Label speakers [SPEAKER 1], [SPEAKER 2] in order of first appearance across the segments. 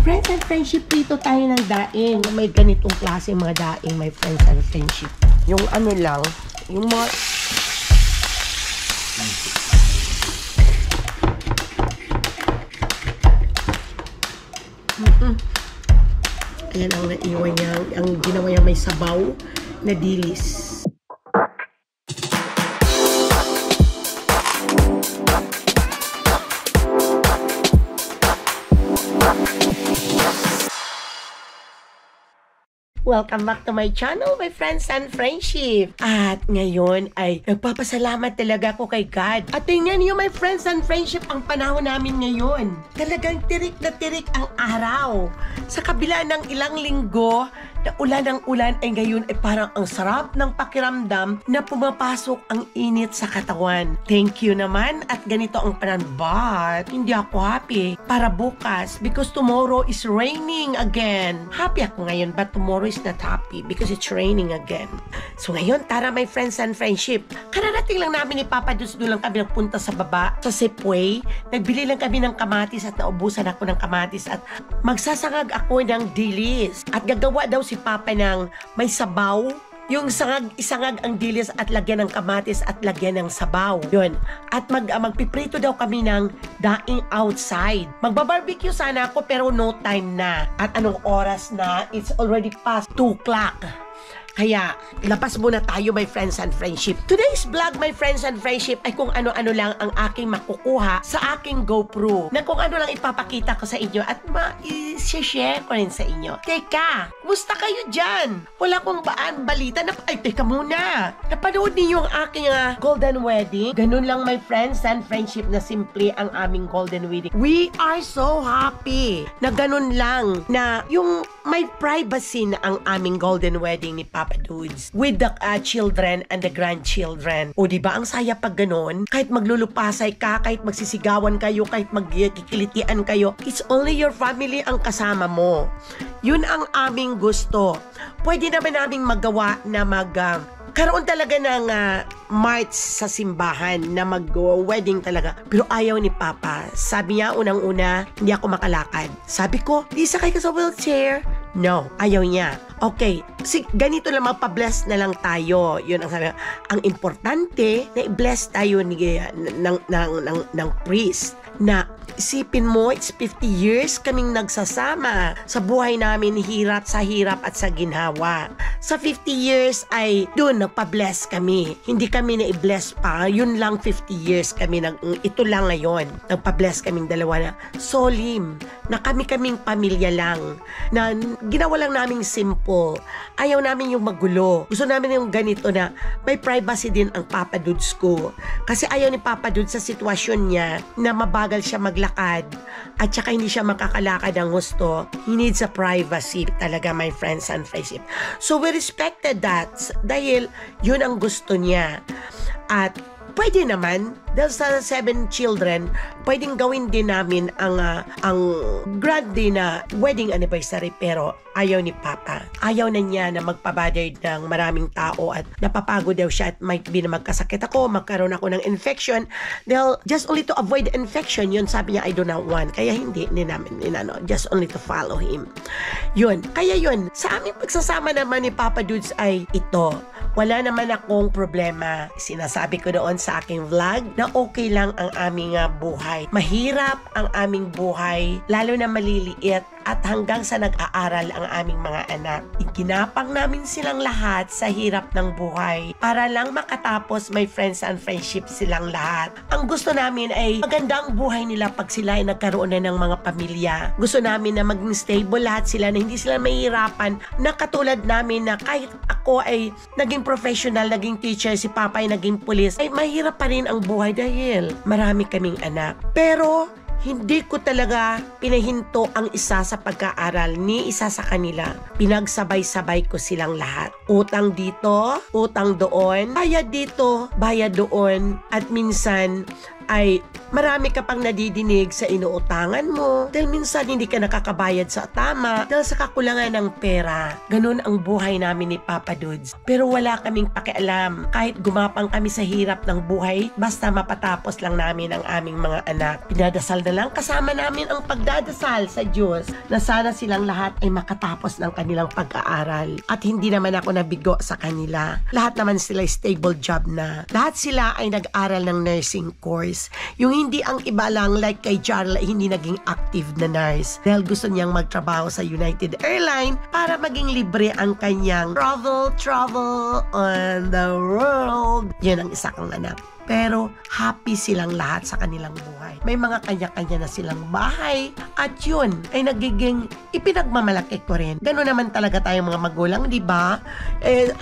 [SPEAKER 1] Friends and friendship, dito tayo ng daing. May ganitong klase mga daing, my friends and friendship. Yung ano lang, yung mga... Ayan ang naiwan niya, ang ginawa niya may sabaw na dilis. Welcome back to my channel, my friends and friendship. At ngayon ay nagpapasalamat talaga ako kay God. At tingnan niyo, my friends and friendship, ang panahon namin ngayon. Talagang tirik na tirik ang araw. Sa kabila ng ilang linggo na ulan ng ulan ay ngayon ay parang ang sarap ng pakiramdam na pumapasok ang init sa katawan. Thank you naman at ganito ang panahon. But hindi ako happy para bukas because tomorrow is raining again. Happy ako ngayon but tomorrow is not happy because it's raining again. So ngayon, tara my friends and friendship. Kararating lang namin ni Papa Dudes, doon lang kami nagpunta sa baba, sa Safeway. Nagbili lang kami ng kamatis at naubusan ako ng kamatis at magsasangag ako ng dilis. At gagawa daw si Papa ng may sabaw. Yung isangag ang dilis at lagyan ng kamatis at lagyan ng sabaw. Yun. At magpiprito daw kami ng daing outside. Magbabarbecue sana ako pero no time na. At anong oras na? It's already past 2 o'clock. Kaya, labas muna tayo, my friends and friendship. Today's vlog, my friends and friendship, ay kung ano-ano lang ang aking makukuha sa aking GoPro. Na kung ano lang ipapakita ko sa inyo at i-share ko rin sa inyo. Teka, kumusta kayo dyan? Wala kong balita na... Ay, teka muna. Napanood niyo yung aking golden wedding? Ganun lang, my friends and friendship, na simple ang aming golden wedding. We are so happy na ganun lang, na yung may privacy na ang aming golden wedding ni Papa Dudes with the children and the grandchildren. O diba ang saya pag ganun? Kahit maglulupasay ka, kahit magsisigawan kayo, kahit magkikilitian kayo, it's only your family ang kasama mo. Yun ang aming gusto. Pwede naman naming magawa na karoon talaga ng march sa simbahan na mag-wedding talaga. Pero ayaw ni Papa. Sabi niya, unang-una, hindi ako makalakad. Sabi ko, di sakay ka sa wheelchair? No, ayaw niya. Okay, ganito lang, magpa-bless na lang tayo. Yun ang sabi. Ang importante, na i-bless tayo ng priest. Na isipin mo, it's 50 years kaming nagsasama. Sa buhay namin, hirap at sa ginhawa. Sa 50 years ay doon nagpa-bless kami. Hindi kami na-i-bless pa. Yun lang 50 years kami. Ito lang ngayon. Nagpa-bless kaming dalawa na solim. Na kaming pamilya lang. Na ginawa lang naming simple. Ayaw namin yung magulo. Gusto namin yung ganito na may privacy din ang Papa Dudes ko. Kasi ayaw ni Papa Dudes sa sitwasyon niya na mabagal siya maglakad at saka hindi siya makakalakad ang gusto. He needs a privacy talaga, my friends and friendship. So we respected that dahil yun ang gusto niya. At pwede naman, dahil sa 7 children, pwedeng gawin din namin ang grand day na wedding anniversary, pero ayaw ni Papa. Ayaw na niya na magpabother ng maraming tao at napapagod daw siya at might be na magkasakit ako, magkaroon ako ng infection. Dahil just only to avoid infection, yun sabi niya, I do not want. Kaya hindi namin, just only to follow him. Yun. Kaya yun, sa aming pagsasama naman ni Papa Dudes ay ito. Wala naman akong problema. Sinasabi ko doon sa aking vlog na okay lang ang aming buhay. Mahirap ang aming buhay, lalo na maliliit at hanggang sa nag-aaral ang aming mga anak. Iginapang namin silang lahat sa hirap ng buhay para lang makatapos, my friends and friendship, silang lahat. Ang gusto namin ay maganda ang buhay nila pag sila ay nagkaroon na ng mga pamilya. Gusto namin na maging stable lahat sila, na hindi sila mahihirapan, na katulad namin na kahit ako ay naging professional, naging teacher, si Papa ay naging police, ay mahirap pa rin ang buhay dahil marami kaming anak. Pero hindi ko talaga pinahinto ang isa sa pag-aaral ni isa sa kanila. Pinagsabay-sabay ko silang lahat. Utang dito, utang doon, bayad dito, bayad doon. At minsan, ay marami ka pang nadidinig sa inuutangan mo dahil minsan hindi ka nakakabayad sa tama dahil sa kakulangan ng pera. Ganun ang buhay namin ni Papa Dudes. Pero wala kaming pakialam. Kahit gumapang kami sa hirap ng buhay, basta mapatapos lang namin ang aming mga anak. Pinadasal na lang kasama namin ang pagdadasal sa Diyos na sana silang lahat ay makatapos ng kanilang pag-aaral. At hindi naman ako nabigo sa kanila. Lahat naman sila stable job na. Lahat sila ay nag-aral ng nursing course. Yung hindi ang iba lang like kay Jarl ay hindi naging active na nurse dahil gusto niyang magtrabaho sa United Airlines para maging libre ang kanyang travel on the world. Yan ang isa kong anak. Pero happy silang lahat sa kanilang buhay. May mga kanya-kanya na silang bahay at yun ay nagiging ipinagmamalaki ko rin. Gano'n naman talaga tayong mga magulang, di ba?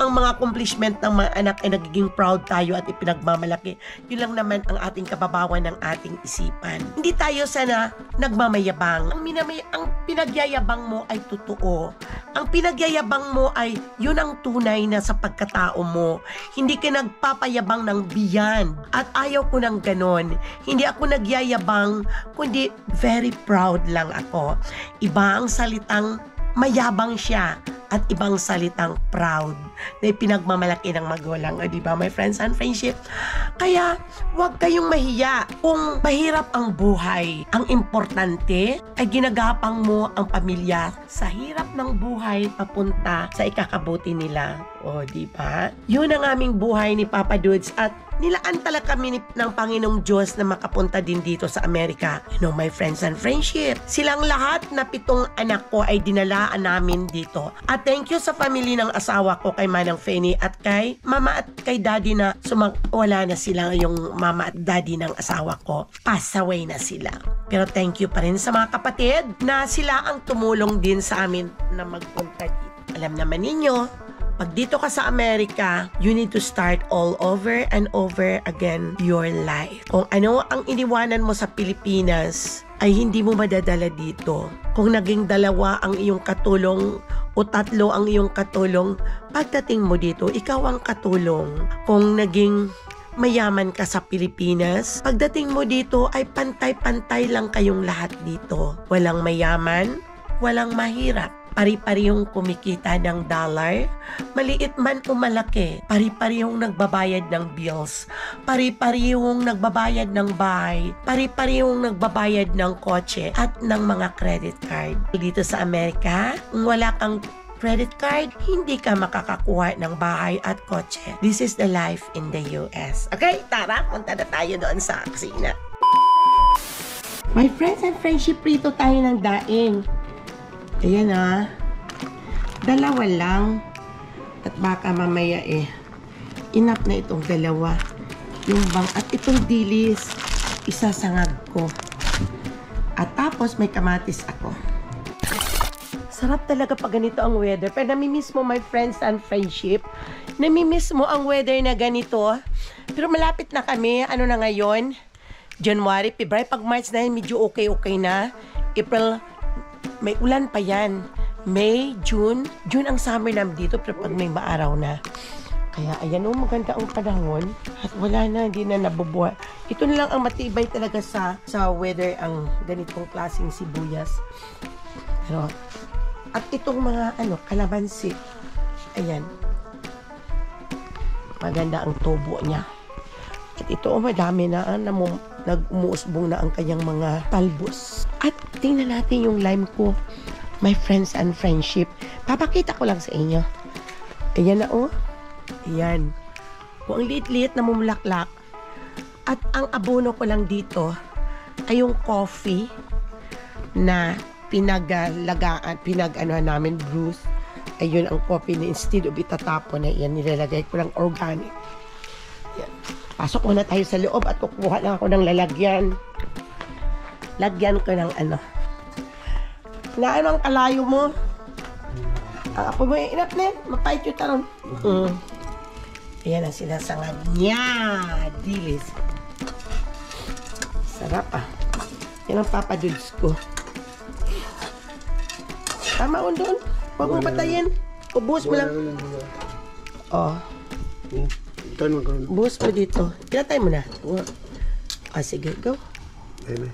[SPEAKER 1] Ang mga accomplishment ng mga anak ay nagiging proud tayo at ipinagmamalaki. Yun lang naman ang ating kababawan ng ating isipan. Hindi tayo sana nagmamayabang. Ang pinagyayabang mo ay totoo. Ang pinagyayabang mo ay yun ang tunay na sa pagkatao mo. Hindi ka nagpapayabang ng beyond. At ayaw ko ng ganon. Hindi ako nagyayabang, kundi very proud lang ako. Iba ang salitang mayabang siya at ibang salitang proud na ipinagmamalaki ng magulang. O diba, my friends and friendship? Kaya, huwag kayong mahiya. Kung mahirap ang buhay, ang importante ay ginagapang mo ang pamilya sa hirap ng buhay papunta sa ikakabuti nila. O diba? Yun ang aming buhay ni Papa Dudes at nilaan talaga kami ng Panginoong Diyos na makapunta din dito sa Amerika. You know, my friends and friendship, silang lahat na 7 anak ko ay dinalaan namin dito. At thank you sa family ng asawa ko, kay Manang Fanny at kay Mama at kay Daddy na wala na sila, yung Mama at Daddy ng asawa ko. Pass away na sila. Pero thank you pa rin sa mga kapatid na sila ang tumulong din sa amin na magpunta dito. Alam naman ninyo, pag dito ka sa Amerika, you need to start all over and over again your life. Kung ano ang iniwanan mo sa Pilipinas, ay hindi mo madadala dito. Kung naging 2 ang iyong katulong o 3 ang iyong katulong, pagdating mo dito, ikaw ang katulong. Kung naging mayaman ka sa Pilipinas, pagdating mo dito ay pantay-pantay lang kayong lahat dito. Walang mayaman, walang mahirap. Pari-parihong kumikita ng dollar, maliit man o malaki. Pari-parihong nagbabayad ng bills, pari-parihong nagbabayad ng bahay, pari-parihong nagbabayad ng kotse at ng mga credit card. Dito sa Amerika, kung wala kang credit card, hindi ka makakakuha ng bahay at kotse. This is the life in the US. Okay, tara, punta na tayo doon sa kusina. My friends and friendship, prito tayo ng daing. Ayan ah, 2 lang at baka mamaya enough na itong 2 yung bang at itong dilis isasangag ko at tapos may kamatis ako. Sarap talaga pag ganito ang weather, pero namimiss mo, my friends and friendship, namimiss mo ang weather na ganito. Pero malapit na kami, ano na ngayon, January, February, pag March na yun, medyo okay na. April, may ulan pa yan. May, June ang summer namin dito, pero pag may maaraw na. Kaya ayan o, maganda ang panahon. At wala na, hindi na nabubuhay. Ito na lang ang matibay talaga sa weather, ang ganitong klaseng sibuyas. Pero, at itong mga kalamansi. Ayan. Maganda ang tubo niya. At ito, madami na, nag-umuusbong na ang kanyang mga talbos. At tingnan natin yung lime ko, my friends and friendship. Papakita ko lang sa inyo. Ayan na Ayan. Kung ang liit-liit na mumulaklak. At ang abono ko lang dito ay yung coffee na pinag-ano namin, Bruce. Ayun ang coffee na instead of itatapon na yan, nilalagay ko lang organic. Ayan. Pasok muna tayo sa loob at kukuha lang ako ng lalagyan. Lagyan ko ng na ang kalayo mo? Apo mo yung inap na yan. Mapait yung taron. Ayan ang sinasangag niya. Dilis. Sarap Yan ang Papa Dudes ko. Tama ko doon. Huwag mo patayin. Ubuhos mo lang. Buhos mo dito. Pinatay mo na. Ah, sige, go.
[SPEAKER 2] Yan.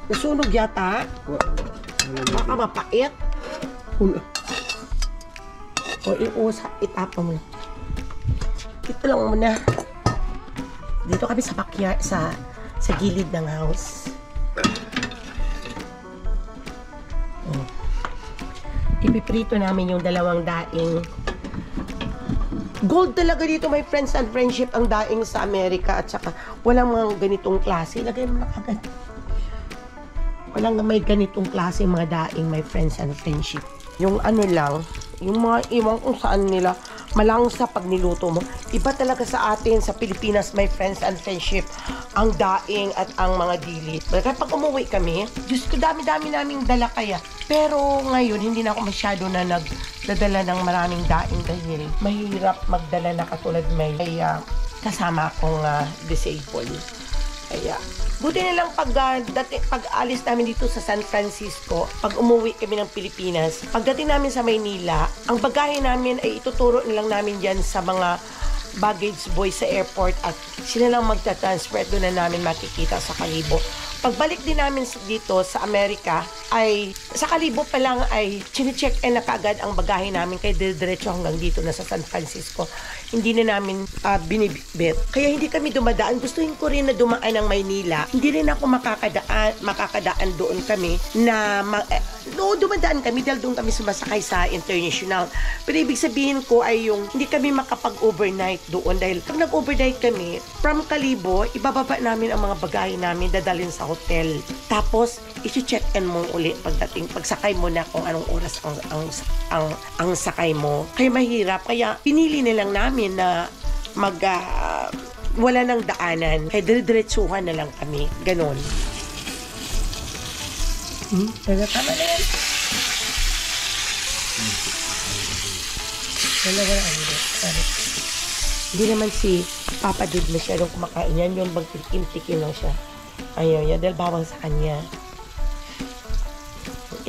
[SPEAKER 1] Nasunog yata. Baka mapait. O, itapa mo lang. Ito lang muna. Dito kami sa backyard, sa gilid ng house. Oh. Ipiprito namin yung dalawang daing. Gold talaga dito, my friends and friendship, ang daing sa Amerika, at saka walang mga ganitong klase. Lagay mo na agad. Walang may ganitong klase mga daing, my friends and friendship. Yung ano lang, yung mga iwan kung saan nila malangsa pag niluto mo. Iba talaga sa atin, sa Pilipinas, my friends and friendship, ang daing at ang mga dili. Kaya pag umuwi kami, Diyos ko, dami-dami naming dala kaya. Pero ngayon, hindi na ako masyado na nagdadala ng maraming daing dahil mahirap magdala na katulad may kasama akong disabled. Kaya, buti na lang pag alis namin dito sa San Francisco, pag umuwi kami ng Pilipinas, pagdating namin sa Maynila, ang bagahe namin ay ituturo nilang namin dyan sa mga baggage boy sa airport at sila lang magta-transfer. Doon na namin makikita sa Kalibo. Pagbalik din namin dito sa Amerika, ay sa Kalibo pa lang ay chine-check-in na kaagad ang bagahe namin kaya diretso hanggang dito na sa San Francisco. Hindi na namin binibit. Kaya hindi kami dumadaan. Gustuhin ko rin na dumaan ng Maynila. Hindi rin ako makakadaan doon kami na dumadaan kami dahil doon kami sumasakay sa international. Pero ibig sabihin ko ay yung hindi kami makapag-overnight doon dahil pag nag-overnight kami, from Kalibo, ibababa namin ang mga bagahe namin, dadalhin sa hotel. Tapos, i-check-in mo uli pagsakay mo na kung anong oras ang sakay mo. Kaya mahirap. Kaya pinili na lang namin na wala ng daanan. Kaya dire-diretsuhan na lang kami. Ganon. Tama na yan. Hindi naman si Papa Dude masyadong kumakain yan. Yung bang tikim-tikim lang siya. Ayaw niya dahil bawang sa kanya.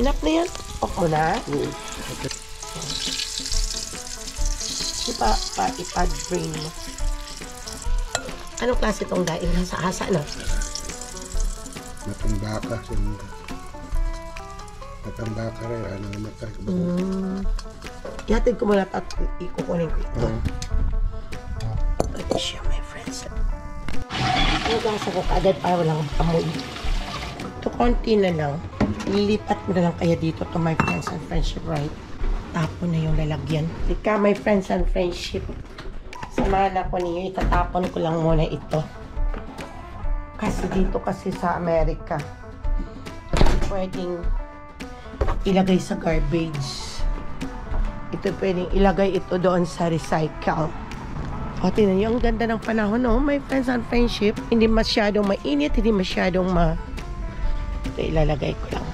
[SPEAKER 1] Enough na yan. Off mo na. Ipad-brain mo. Anong klase itong daing? Hasa-hasa na?
[SPEAKER 2] Matambaka. Matambaka rin. Ano na matay.
[SPEAKER 1] Ihatid ko muna at ikukunin ko ito. Ito siya, my friends. Nagasa ko kaagad para walang amoy. Ito konti na lang. Lilipat mo na lang kaya dito to my friends and friendship, right? Tapon na yung lalagyan. Ika, my friends and friendship. Samahan ako ninyo. Itatapon ko lang muna ito. Kasi dito kasi sa Amerika, pwedeng ilagay sa garbage. Ito pwedeng ilagay ito doon sa recycle. O, tingnan nyo, ang ganda ng panahon, no? My friends and friendship. Hindi masyadong mainit, hindi masyadong Ito, ilalagay ko lang.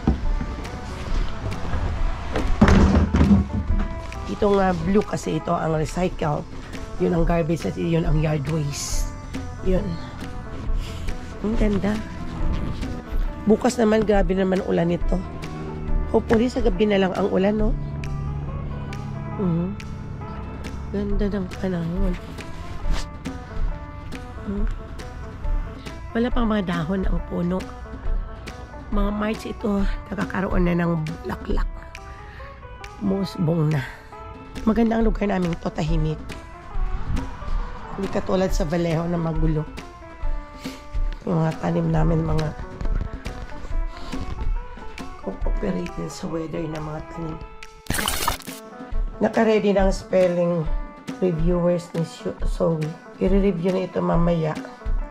[SPEAKER 1] Itong blue kasi ito ang recycle. Yun ang garbage at yun ang yard waste. Yun. Ang ganda. Bukas naman, grabe naman ulan ito. Hopefully, sa gabi na lang ang ulan, no? Ganda ng panahon. Wala pang mga dahon ang puno. Mga March ito, nakakaroon na ng bulaklak. Musbong na. Maganda ang lugar namin ito, tahimik. Hindi katulad sa Vallejo na magulo. Yung mga tanim namin, mga cooperate din sa weather na mga tanim. Naka-ready ng spelling reviewers ni Zoe. I-review na ito mamaya.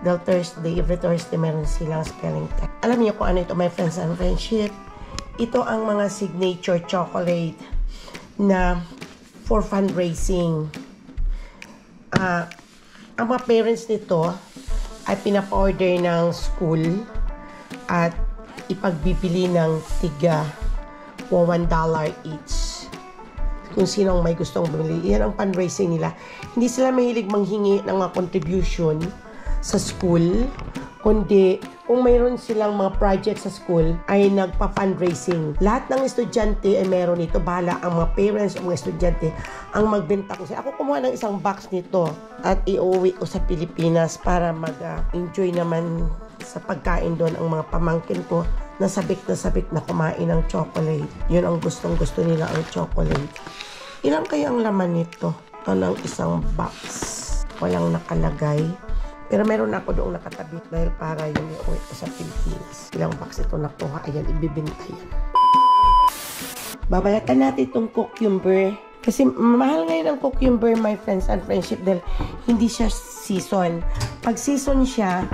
[SPEAKER 1] Dahil Thursday, every Thursday meron silang spelling test. Alam niyo kung ano ito, my friends and friendship. Ito ang mga signature chocolate na for fundraising. Ang mga parents nito ay pinapa-order ng school at ipagbibili ng tiga $1 each. Kung sinong may gustong bumili. Yan ang fundraising nila. Hindi sila mahilig manghingi ng mga contribution sa school, kundi kung mayroon silang mga project sa school, ay nagpa-fundraising. Lahat ng estudyante ay meron nito. Bahala ang mga parents o mga estudyante ang magbenta ko. Ako kumuha ng isang box nito at iuwi ko sa Pilipinas para mag-enjoy naman sa pagkain doon ang mga pamangkin ko na sabik na kumain ng chocolate. Yun ang gustong-gusto nila, ang chocolate. Ilan kaya ang laman nito? Ito ng isang box. Walang nakalagay. Pero meron ako doong nakatabi dahil para yun iuwi ko sa Pilipinas. Ilang box ito nakuha. Ayan, ibibinta yan. Babalatan natin itong cucumber. Kasi mahal ngayon ang cucumber, my friends and friendship, dahil hindi siya season. Pag season siya,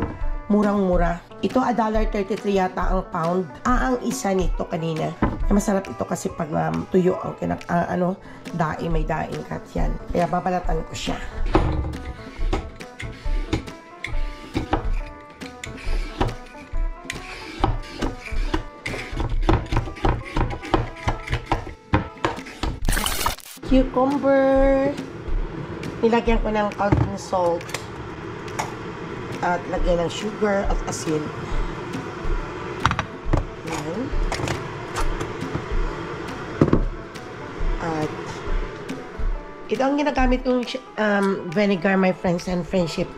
[SPEAKER 1] murang-mura. Ito, $1.33 yata ang pound. Ang isa nito kanina. Masarap ito kasi pag tuyo ang daing, may daing kat yan. Kaya babalatan ko siya. Cucumber. Nilagyan ko ng counting salt. At lagyan ng sugar at asin. Yan. At ito ang ginagamit kong vinegar, my friends and friendship.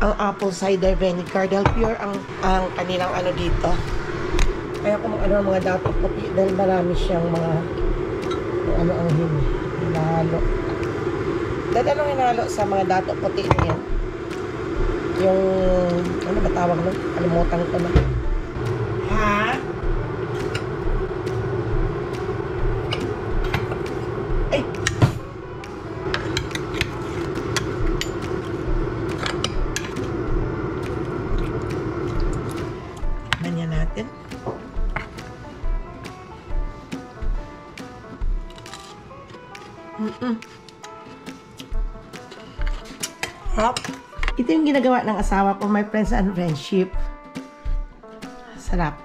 [SPEAKER 1] Ang apple cider vinegar. Dahil pure ang kanilang dito. Kaya kung mga dapat puti. Dahil marami siyang mga hinalo. Dahil anong hinalo sa mga dato puti niya? Yung, ano ba tawag nun? Kalimutan ko na. Ha? Ay! Ganyan natin. Hop. Ito yung ginagawa ng asawa ko, my friends and friendship. Sarap.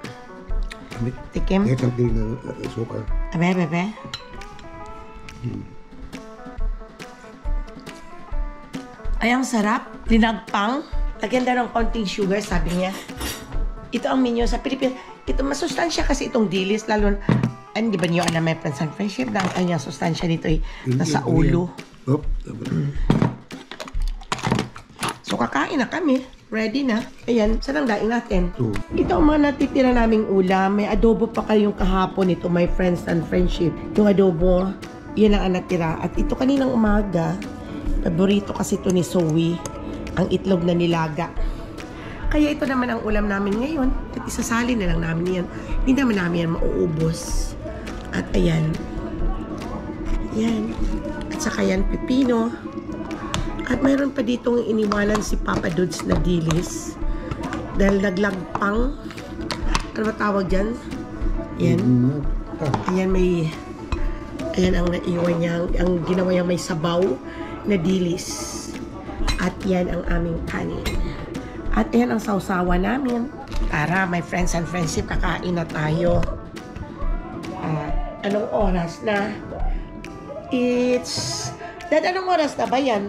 [SPEAKER 1] Tikim.
[SPEAKER 2] Ito ang suka.
[SPEAKER 1] Abe. Ay, ang sarap. Linagpang. Lagyan daw ng konting sugar, sabi niya. Ito ang menu sa Pilipinas. Ito, masustansya kasi itong dilis, lalo di ba niyo alam, my friends and friendship, na ang kanyang sustansya nito ay nasa ulo. So, kakain na kami. Ready na. Ayan, saan ang daing natin? Ito ang mga natitira naming ulam. May adobo pa kayong kahapon ito, my friends and friendship. Yung adobo, yun ang natira. At ito kaninang umaga, paborito kasi ito ni Zoe, ang itlog na nilaga. Kaya ito naman ang ulam namin ngayon. At isasali na lang namin yan. Hindi naman namin yan mauubos. At ayan. Yan. At saka yan, pipino. At mayroon pa ditong iniwanan si Papa Dudes na dilis. Dahil naglagpang. Ano ba tawag dyan? Yan. Ayan, may... Ayan ang naiwan niya. Ang ginawa niya may sabaw na dilis. At yan ang aming kanin. At ayan ang sausawa namin. Tara, my friends and friendship, kakain na tayo. Anong oras na? Anong oras na ba yan?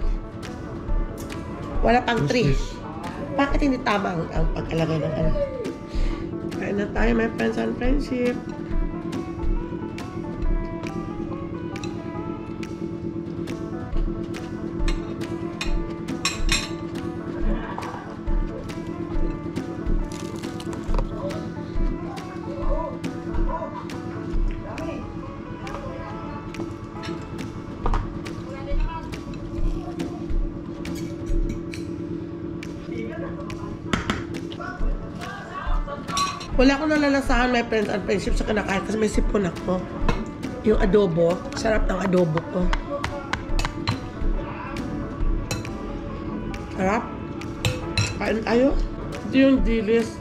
[SPEAKER 1] Wala pang 3. Bakit hindi tama ang pag-alagay ng ano? Kain na tayo, my friends and friendship. Wala akong nalalasahan, my friends and friendship, sa kinakain kasi may sipon ako. Yung adobo, sarap ng adobo ko. Sarap. Kain tayo. Ito yung dilis.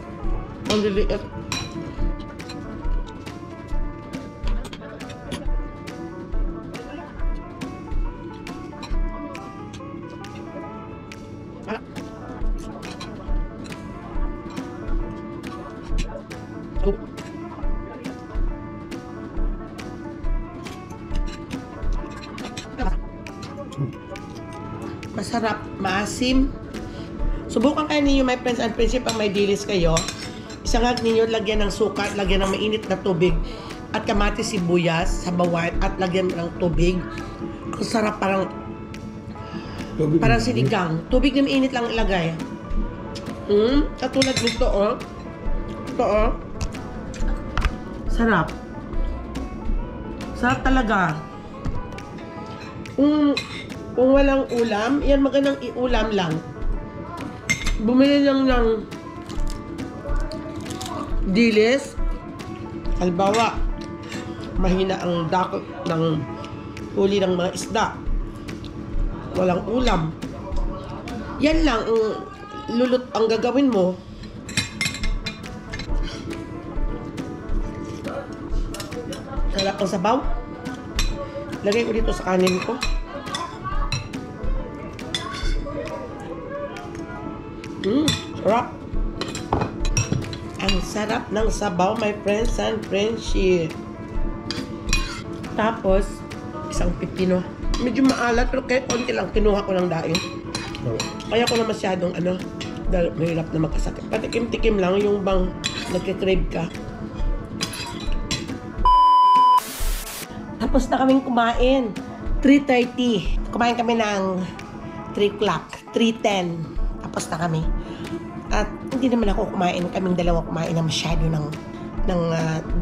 [SPEAKER 1] Ang diliit. Masarap, maasim. Subukan kayo ninyo, my friends and friendship, pag may dilis kayo. Isangag ninyo, lagyan ng suka, lagyan ng mainit na tubig at kamatis, sibuyas, sabawan at lagyan ng tubig. Ang sarap, parang sinigang. Tubig na mainit lang ilagay. Katulad nito, oh. Ito, oh. Sarap. Sarap talaga. Kung walang ulam, yan magandang iulam lang. Bumili lang ng dilis. Halimbawa, mahina ang dakot ng huli ng mga isda. Walang ulam. Yan lang ang gagawin mo. Sarap ang sabaw. Lagay ko dito sa kanin ko. Sarap. Ang sarap ng sabaw, my friends and friendship. Tapos, isang pipino. Medyo maalat, pero kahit konti lang, kinuha ko ng daing. Kaya ko na masyadong, dahil mahirap na magkasakit. Patikim-tikim lang, yung bang nagkikrave ka. Tapos na kaming kumain. 3:30. Kumain kami ng 3 o'clock. 3:10. Tapos na kami. At hindi naman ako kumain. Kaming dalawa kumain na masyado ng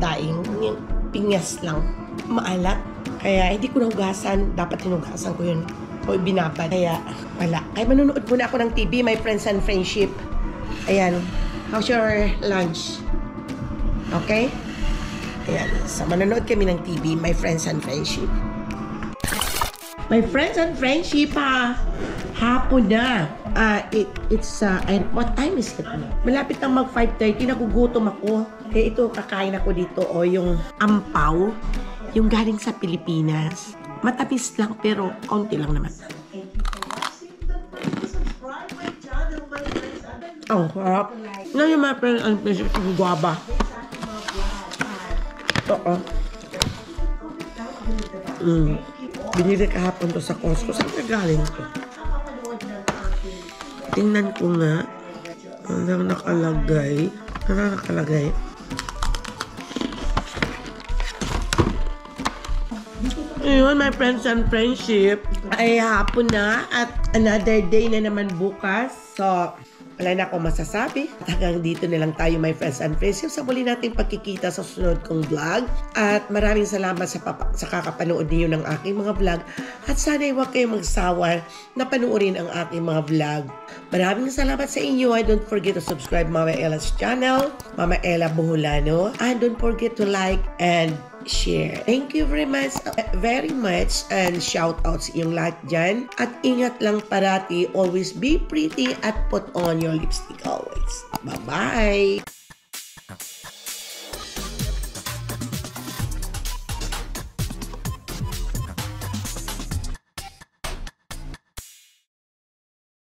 [SPEAKER 1] daing. Yung pinyas lang. Maalat. Kaya hindi ko nahugasan. Dapat hinugasan ko yun. O binabad. Kaya wala. Kaya manunood muna ako ng TV, my friends and friendship. Ayan. How's your lunch? Okay? Ayan. So, manonood kami ng TV, my friends and friendship. My friends and friendship, hapon na. What time is it? Malapit na mag 5:30, nagugutom ako. Eh, ito, kakain ako dito, yung ampaw, yung galing sa Pilipinas. Matamis lang, pero konti lang naman. Ang harap. Ngayon, my friends and friendship, yung guava. Oo. Binili kahapon to sa Costco. Saan ka galing to? Tingnan ko nga. Ano nakalagay? Ano nakalagay? Ayun, my friends and friendship. Ay hapon na at another day na naman bukas. So, wala na akong masasabi. Hanggang dito na lang tayo, my friends and friendship. Sa muli natin pagkikita sa sunod kong vlog. At maraming salamat sa kakapanood niyo ng aking mga vlog. At sana'y huwag kayong magsawa na panuorin ang aking mga vlog. Maraming salamat sa inyo. And don't forget to subscribe Mama Ella's channel, Mama Ella Boholano. And don't forget to like and share. Thank you very much and shout out sa iyong lahat dyan. At ingat lang parati, always be pretty at put on your lipstick always. Bye-bye!